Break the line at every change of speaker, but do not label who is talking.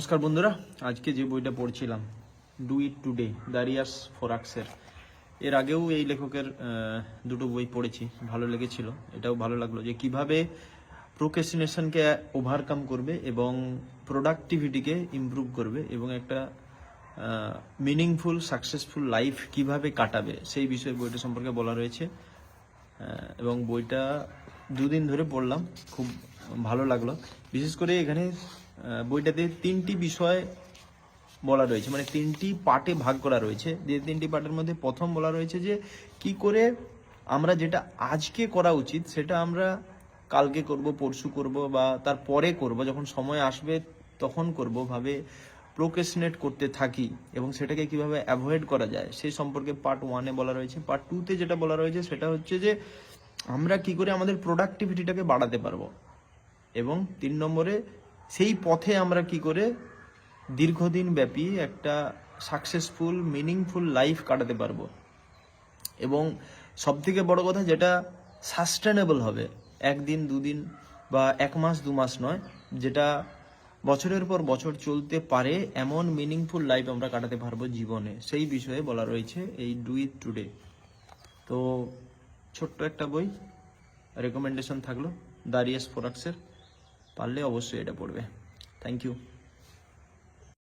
নমস্কার বন্ধুরা, আজকে যে বইটা পড়ছিলাম ডু ইট টুডে দারিয়াস ফোরাক্সের, এর আগেও এই লেখকের দুটো বই পড়েছি, ভালো লেগেছিল। এটাও ভালো লাগলো যে কিভাবে প্রোক্রেস্টিনেশনকে ওভারকাম করবে এবং প্রোডাক্টিভিটিকে ইমপ্রুভ করবে এবং একটা মিনিংফুল সাকসেসফুল লাইফ কিভাবে কাটাবে সেই বিষয়ে বইটা সম্পর্কে বলা রয়েছে। এবং বইটা দুদিন ধরে পড়লাম, খুব ভালো লাগলো। বিশেষ করে এখানে বইটাতে তিনটি বিষয় বলা রয়েছে, মানে তিনটি পার্টে ভাগ করা রয়েছে। যে তিনটি পার্টের মধ্যে প্রথম বলা রয়েছে যে কি করে আমরা যেটা আজকে করা উচিত সেটা আমরা কালকে করব, পরশু করব বা তার পরে করব, যখন সময় আসবে তখন করব ভাবে প্রোক্রেস্টিনেট করতে থাকি এবং সেটাকে কিভাবে অ্যাভয়েড করা যায় সেই সম্পর্কে পার্ট 1-এ বলা রয়েছে। পার্ট 2-তে যেটা বলা রয়েছে সেটা হচ্ছে যে আমরা কি করে আমাদের প্রোডাক্টিভিটিটাকে বাড়াতে পারবো এবং 3 নম্বরে সেই পথে আমরা কি করে দীর্ঘদিন ব্যাপী একটা সাকসেসফুল মিনিংফুল লাইফ কাটাতে পারবো এবং সবথেকে বড় কথা যেটা সাস্টেনেবল হবে, একদিন দুদিন বা এক মাস দু মাস নয়, যেটা বছরের পর বছর চলতে পারে এমন মিনিংফুল লাইফ আমরা কাটাতে পারবো জীবনে, সেই বিষয়ে বলা রয়েছে এই ডু ইট টুডে। তো ছোট্ট একটা বই, রেকমেন্ডেশন থাকলো দারিয়াস ফোরাক্সের, পারলে অবশ্যই এটা পড়বে। Thank you.